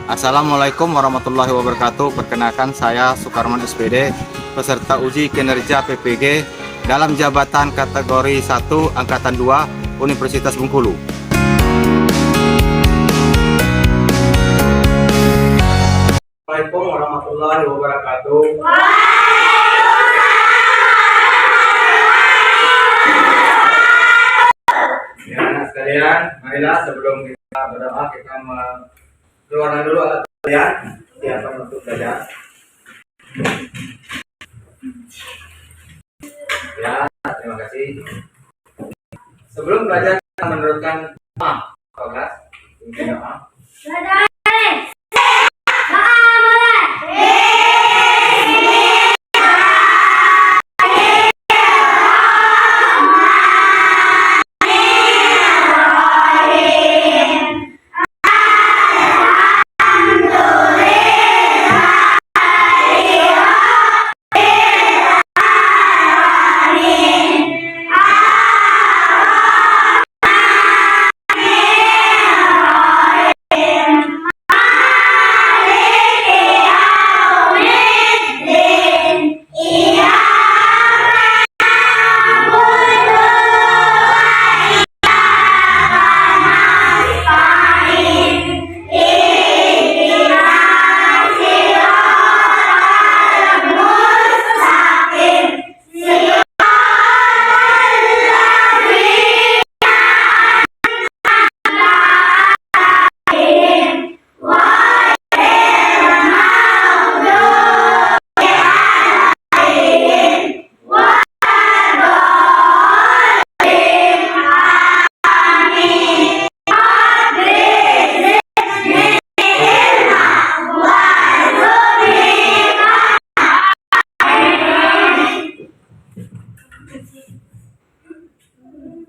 Assalamualaikum warahmatullahi wabarakatuh. Perkenalkan saya Sukarman SPD, peserta uji kinerja PPG dalam jabatan kategori 1 Angkatan 2 Universitas Bengkulu. Assalamualaikum warahmatullahi wabarakatuh. Ya, anak sekalian, marilah sebelum kita berdoa kita keluarkan dulu alat kalian siapkan untuk belajar. Ya, terima kasih. Sebelum belajar kita meneruskan kelas.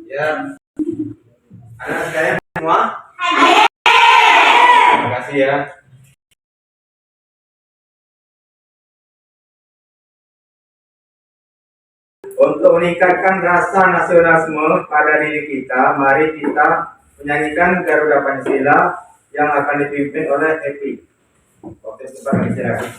Ya, anak sekalian semua. Terima kasih ya. Untuk meningkatkan rasa nasionalisme pada diri kita, mari kita menyanyikan Garuda Pancasila yang akan dipimpin oleh Epi. Oke, sebentar silakan.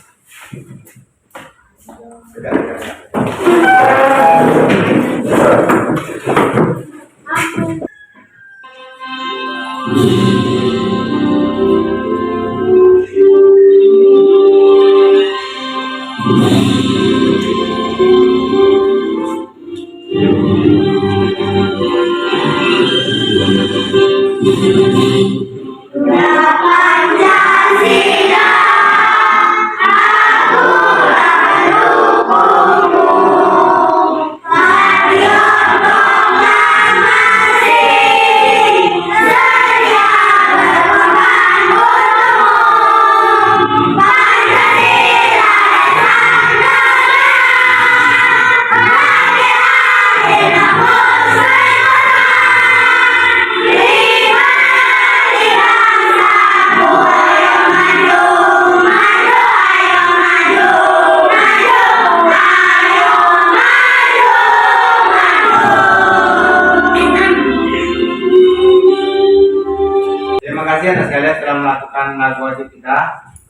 Terima kasih anak sekalian telah melakukan lagu wajib kita.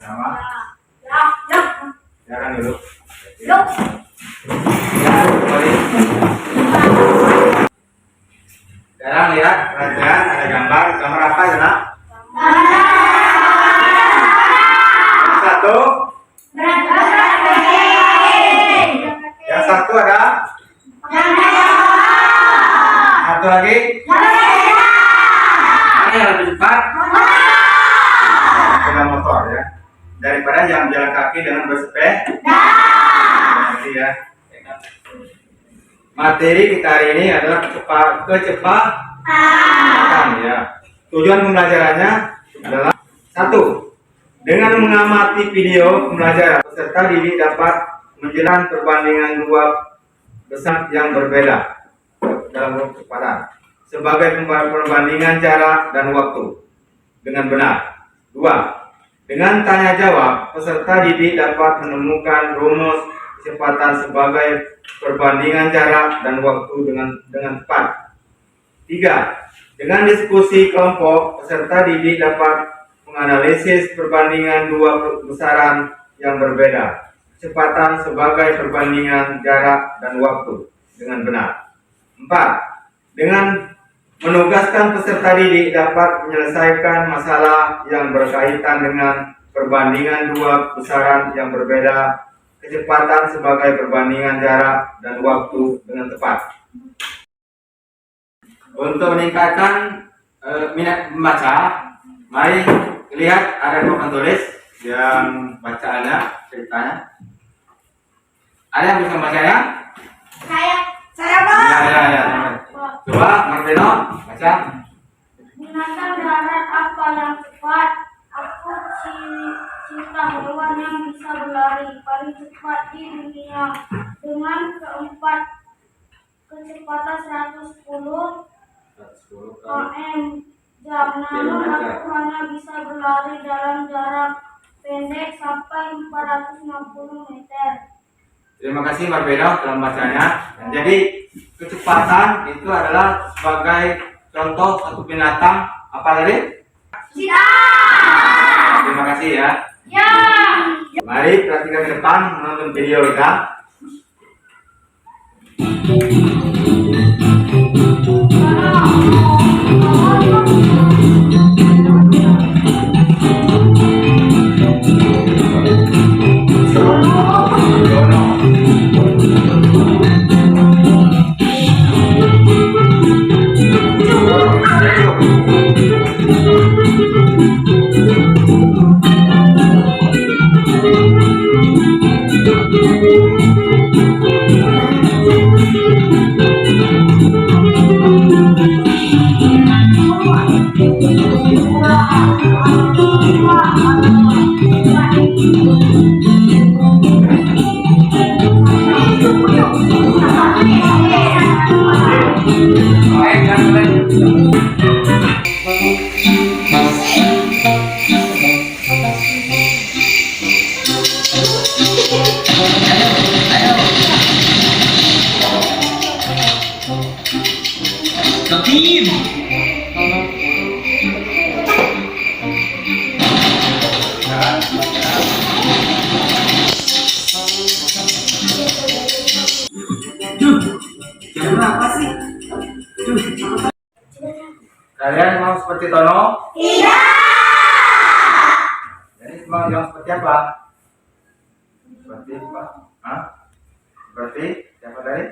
Sama. Silakan dulu. Ya, kembali. Sekarang lihat perhatian ada gambar. Gambar apa ya nak? Satu. Yang satu ada. Satu lagi. Mana yang lebih cepat? Sepeda motor ya. Daripada yang jalan kaki dengan bersepeda. Ya. Materi kita hari ini adalah kecepatan ya. Tujuan pembelajarannya adalah 1. Dengan mengamati video pembelajaran, peserta didik dapat menjelaskan perbandingan dua besar yang berbeda dalam kecepatan sebagai perbandingan jarak dan waktu dengan benar. 2. Dengan tanya jawab, peserta didik dapat menemukan rumus kecepatan sebagai perbandingan jarak dan waktu dengan tepat. 3. Dengan diskusi kelompok, peserta didik dapat menganalisis perbandingan dua besaran yang berbeda. Kecepatan sebagai perbandingan jarak dan waktu dengan benar. 4. Dengan menugaskan peserta didik dapat menyelesaikan masalah yang berkaitan dengan perbandingan dua besaran yang berbeda, kecepatan sebagai perbandingan jarak dan waktu dengan tepat. Untuk meningkatkan minat membaca, mari lihat ada papan tulis yang bacaannya, ceritanya. Ada yang bisa membacanya? Saya Pak. Ya. Coba Martino baca. Binatang darat apa yang cepat? Aku cinta hewan yang bisa berlari paling cepat di dunia dengan kecepatan 110 km jam. Namun aku hanya bisa berlari dalam jarak pendek sampai 450 meter. Terima kasih Martino dalam bacanya. Jadi kecepatan itu adalah sebagai contoh satu binatang apa tadi? Terima kasih ya. Ya. Mari perhatikan ke depan menonton video kita. Kalian mau seperti Tono? Iya. Jadi mau yang seperti apa? Seperti apa? Hah? Seperti siapa tadi?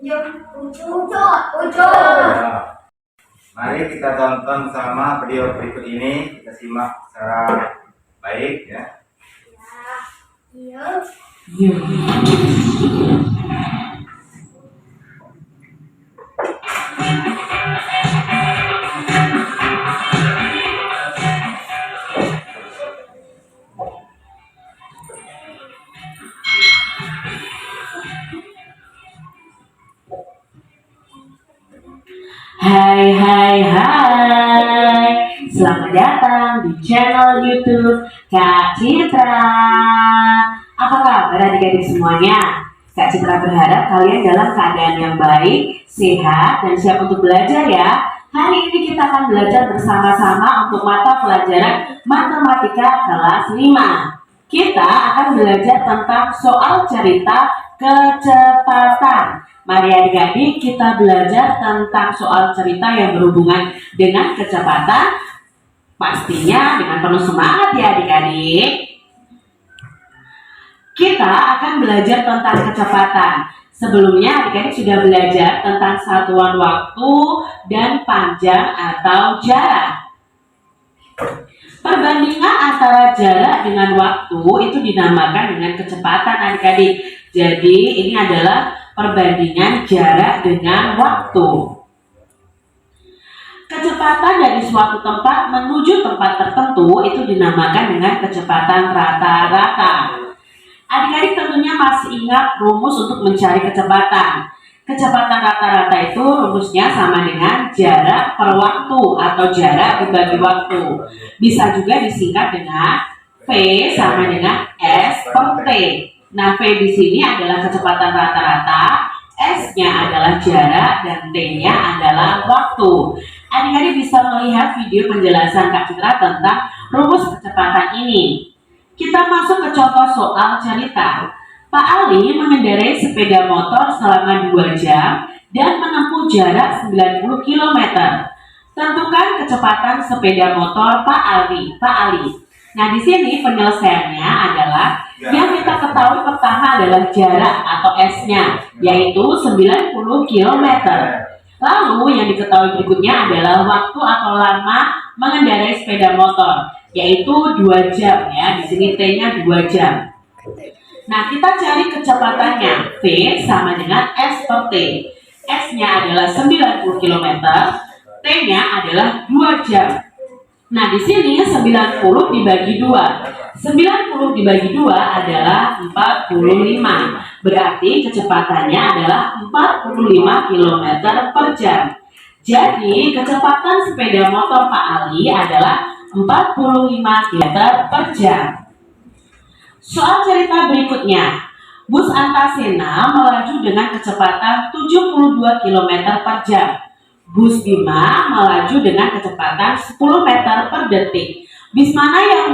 Ujo. Ya. Mari kita tonton sama video berikut ini. Kita simak secara baik ya. Iya. Hai, selamat datang di channel YouTube Kak Citra. Apa kabar adik-adik semuanya? Kak Citra berharap kalian dalam keadaan yang baik, sehat, dan siap untuk belajar ya. Hari ini kita akan belajar bersama-sama untuk mata pelajaran Matematika kelas 5. Kita akan belajar tentang soal cerita kecepatan. Mari adik-adik kita belajar tentang soal cerita yang berhubungan dengan kecepatan. Pastinya dengan penuh semangat ya adik-adik. Kita akan belajar tentang kecepatan. Sebelumnya adik-adik sudah belajar tentang satuan waktu dan panjang atau jarak. Perbandingan antara jarak dengan waktu itu dinamakan dengan kecepatan adik-adik. Jadi ini adalah perbandingan jarak dengan waktu. Kecepatan dari suatu tempat menuju tempat tertentu itu dinamakan dengan kecepatan rata-rata. Adik-adik tentunya masih ingat rumus untuk mencari kecepatan. Kecepatan rata-rata itu rumusnya sama dengan jarak per waktu atau jarak dibagi waktu. Bisa juga disingkat dengan V sama dengan S per T. Nah, V di sini adalah kecepatan rata-rata, S-nya adalah jarak, dan T-nya adalah waktu. Adik-adik bisa melihat video penjelasan Kak Citra tentang rumus kecepatan ini. Kita masuk ke contoh soal cerita. Pak Ali mengendarai sepeda motor selama 2 jam dan menempuh jarak 90 km. Tentukan kecepatan sepeda motor Pak Ali. Nah, di sini penyelesaiannya adalah yang kita ketahui pertama adalah jarak atau S-nya, yaitu 90 km. Lalu yang diketahui berikutnya adalah waktu atau lama mengendarai sepeda motor, yaitu 2 jam ya. Di sini T-nya 2 jam. Nah, kita cari kecepatannya. V sama dengan S per T. S-nya adalah 90 km, T-nya adalah 2 jam. Nah, di sini 90 dibagi 2. 90 dibagi 2 adalah 45. Berarti kecepatannya adalah 45 km per jam. Jadi, kecepatan sepeda motor Pak Ali adalah 45 km per jam. Soal cerita berikutnya. Bus Antasena melaju dengan kecepatan 72 km per jam. Bus Bima melaju dengan kecepatan 10 meter per detik. Bis mana yang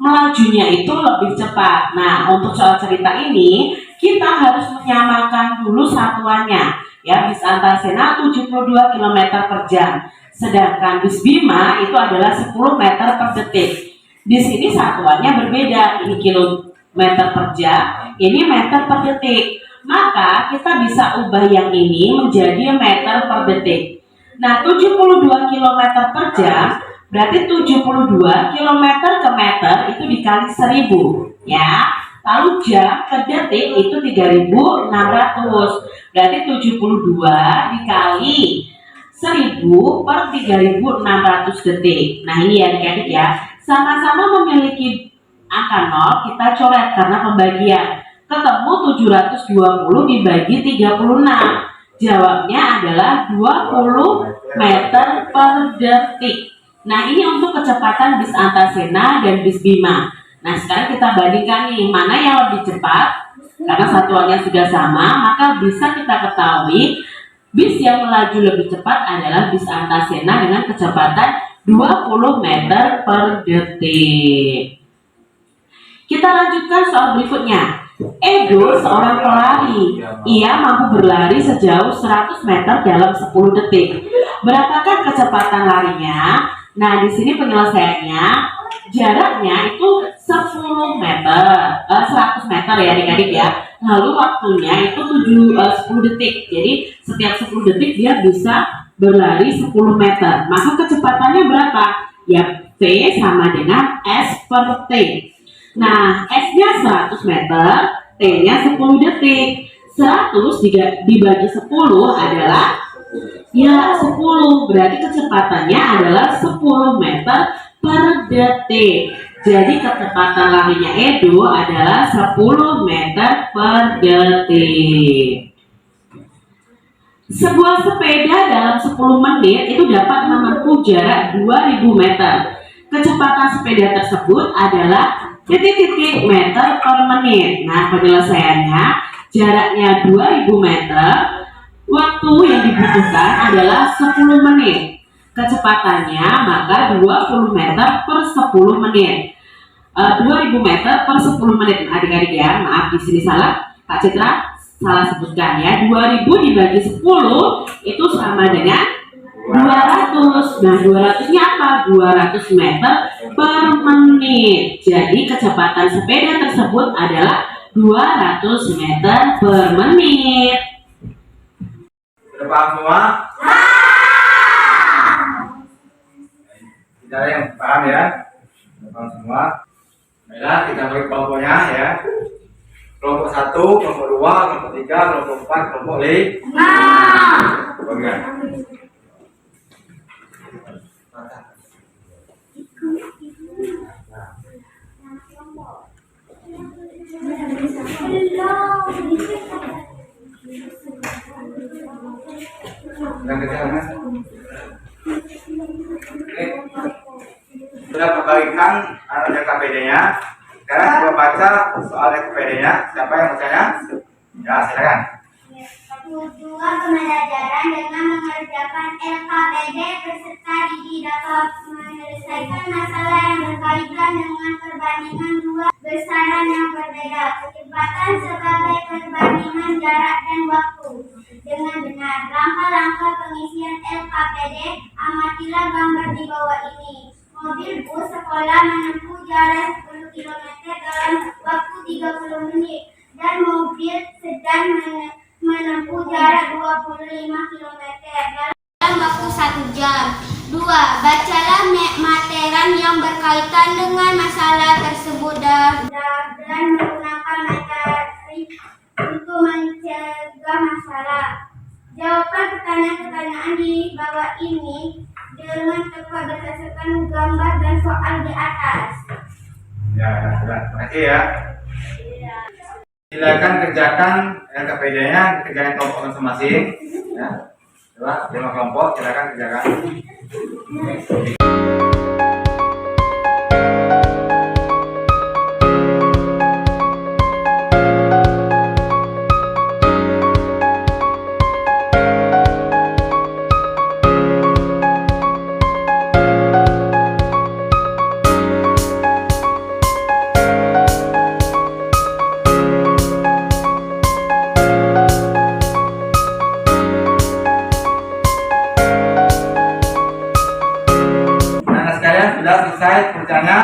melajunya itu lebih cepat? Nah, untuk soal cerita ini kita harus menyamakan dulu satuannya. Ya, bis Antasena 72 km per jam. Sedangkan bis Bima itu adalah 10 meter per detik. Di sini satuannya berbeda. Ini kilometer per jam, ini meter per detik. Maka kita bisa ubah yang ini menjadi meter per detik. Nah, 72 km per jam berarti 72 km ke meter itu dikali 1000 ya. Lalu jam ke detik itu 3600. Berarti 72 dikali 1000 per 3600 detik. Nah, ini ya adik-adik ya. Sama-sama memiliki angka 0, kita coret karena pembagian. Ketemu 720 dibagi 36. Jawabnya adalah 20 meter per detik. Nah, ini untuk kecepatan bis Antasena dan bis Bima. Nah, sekarang kita bandingkan nih, mana yang lebih cepat. Karena satuannya sudah sama, maka bisa kita ketahui bis yang melaju lebih cepat adalah bis Antasena dengan kecepatan 20 meter per detik. Kita lanjutkan soal berikutnya. Edo seorang pelari. Ia mampu berlari sejauh 100 meter dalam 10 detik. Berapakah kecepatan larinya? Nah, di sini penyelesaiannya jaraknya itu 10 meter, 100 meter ya adik-adik ya. Lalu waktunya itu 10 detik. Jadi setiap 10 detik dia bisa berlari 10 meter. Maka kecepatannya berapa? Ya, V sama dengan S per T. Nah, S-nya 100 meter, T-nya 10 detik. 100 dibagi 10 adalah ya 10. Berarti kecepatannya adalah 10 meter per detik. Jadi kecepatan larinya Edo adalah 10 meter per detik. Sebuah sepeda dalam 10 menit itu dapat menempuh jarak 2000 meter. Kecepatan sepeda tersebut adalah titik-titik meter per menit. Nah, penyelesaiannya jaraknya 2000 meter, waktu yang dibutuhkan adalah 10 menit. Kecepatannya maka 20 meter per 10 menit. 2000 meter per 10 menit. Adik-adik ya, maaf di sini salah. Kak Citra salah sebutkan ya. 2000 dibagi 10 itu sama dengan 200. Nah, 200-nya apa? 200 meter per menit. Jadi kecepatan sepeda tersebut adalah 200 meter per menit. Sudah paham semua? Tidak ada yang paham ya? Sudah paham semua? Baiklah, kita bagi kelompoknya ya. Kelompok 1, kelompok 2, kelompok 3, kelompok 4, kelompok 5. Bagian. Sudah kembalikan KPD-nya. Sekarang coba baca soal KPD-nya. Siapa yang bacanya? Ya, silakan. tujuan pembelajaran dengan mengerjakan LKPD peserta didik dapat menyelesaikan masalah yang berkaitan dengan perbandingan dua besaran yang berbeda. Kecepatan sebagai perbandingan jarak dan waktu. Dengan benar, langkah-langkah pengisian LKPD, amatilah gambar di bawah ini. Mobil bus sekolah menempuh jarak 10 km dalam waktu 30 menit dan mobil sedan menempuh jarak 25 km dalam waktu 1 jam. 2. Bacalah materan yang berkaitan dengan masalah tersebut dan menggunakan materi untuk mencegah masalah. Jawaban pertanyaan-pertanyaan di bawah ini dengan tepat berdasarkan gambar dan soal di atas. Ya, sudah. Terima kasih ya. Silakan kerjakan LKPD-nya, kerjakan kelompok masing-masing. Ya. Coba 5 kelompok, silakan kerjakan. Sudah selesai kerjanya?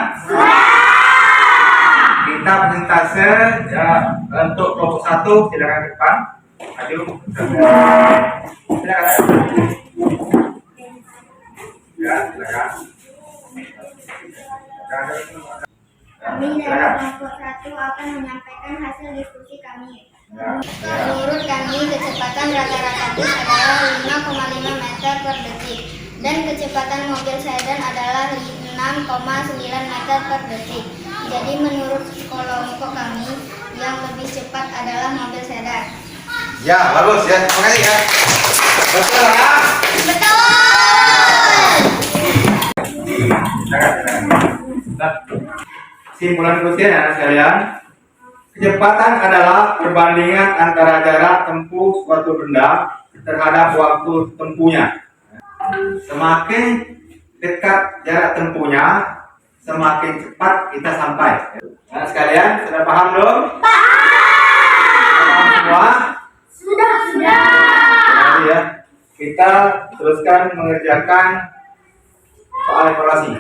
Kita presentase ya untuk kelompok 1 silakan ke depan. Maju. Silakan. Ya, silakan. Kami dari kelompok 1 akan menyampaikan hasil diskusi kami. Menurut kami, kecepatan rata-rata bus adalah 5,5 meter per detik dan kecepatan mobil sedan adalah 6,9 meter per detik. Jadi menurut kelompok kami, yang lebih cepat adalah mobil sedan. Ya, bagus ya. Terima kasih ya. Betul ya? Betul! Silakan. Nah, simpulan berikutnya ya sekalian. Kecepatan adalah perbandingan antara jarak tempuh suatu benda terhadap waktu tempuhnya. Semakin dekat jarak tempuhnya, semakin cepat kita sampai. Nah, sekalian, sudah paham belum? Paham semua? Sudah. Nah, ya. Kita teruskan mengerjakan soal evaluasi.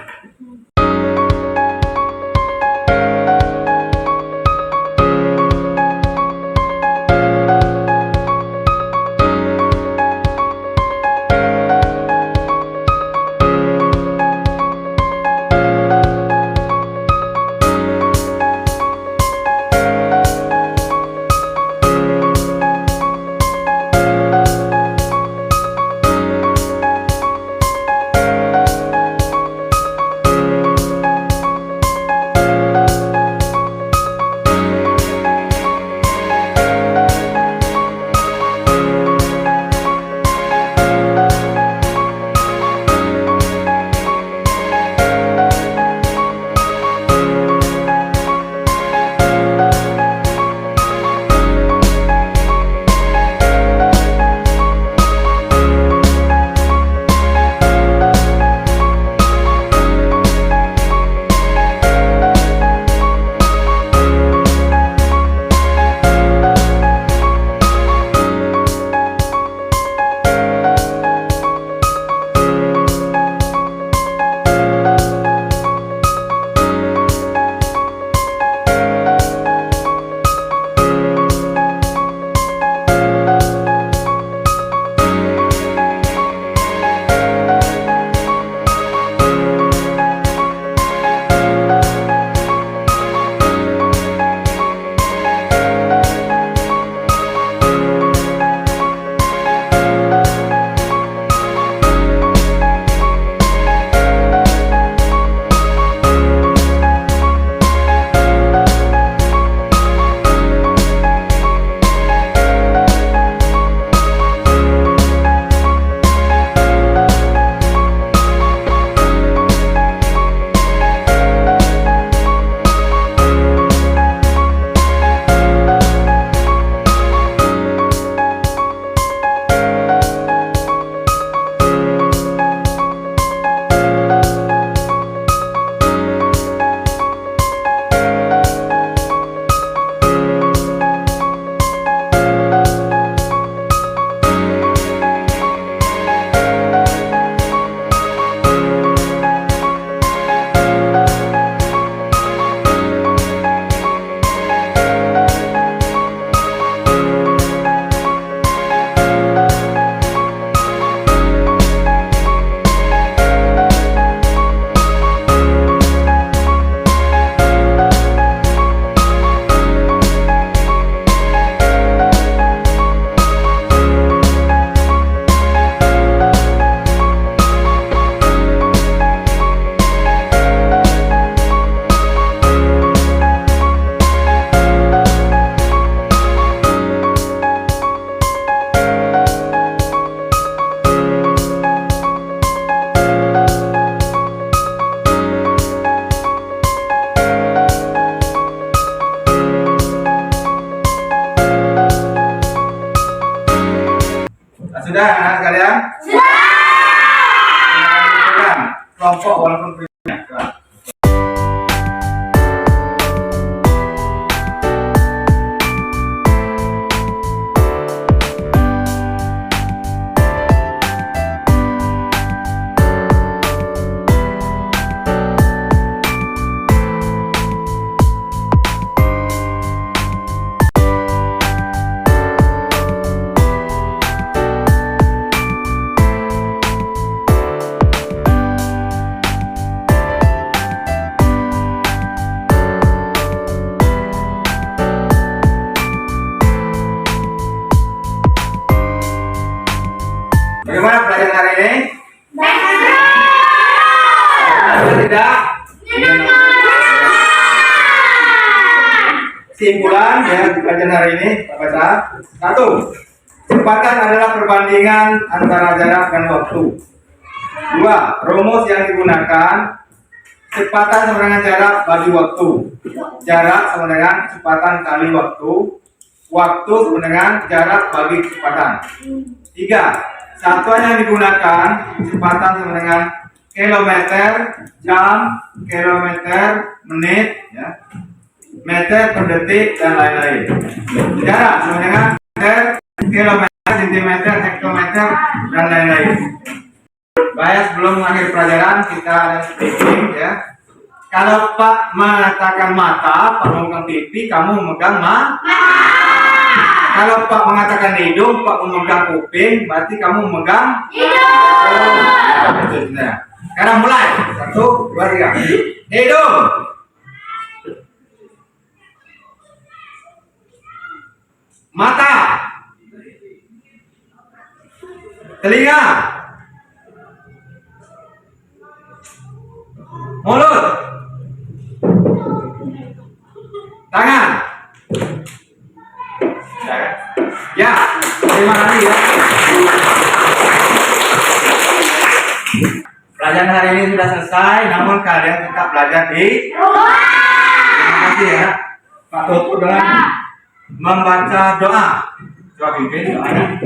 Sudah anak sekalian? Sudah. Silakan kelompok walaupun pribadi. Bagaimana pelajaran hari ini? Tidak? Kesimpulan ya pelajaran hari ini, Pak baca. 1. Kecepatan adalah perbandingan antara jarak dan waktu. 2. Rumus yang digunakan kecepatan sama dengan jarak bagi waktu. Jarak sama dengan kecepatan kali waktu. Waktu sama dengan jarak bagi kecepatan. 3. Satuan yang digunakan kecepatan sama dengan kilometer, jam, kilometer, menit, ya, meter per detik dan lain-lain. Jarak sama dengan meter, kilometer, sentimeter, hektometer dan lain-lain. Baik, sebelum mengakhiri pelajaran kita ada speaking ya. Kalau Pak mengatakan mata, Pak memegang pipi, kamu memegang mata. Kalau Pak mengatakan hidung, Pak memegang kuping, berarti kamu memegang hidung. Sekarang mulai. 1, 2, 3. Hidung. Mata. Telinga. Mulut. Tangan. Ya, terima kasih ya. Pelajaran hari ini sudah selesai, namun kalian tetap belajar di rumah. Terima kasih ya. Pak tutup dengan membaca doa. Coba pimpin doanya.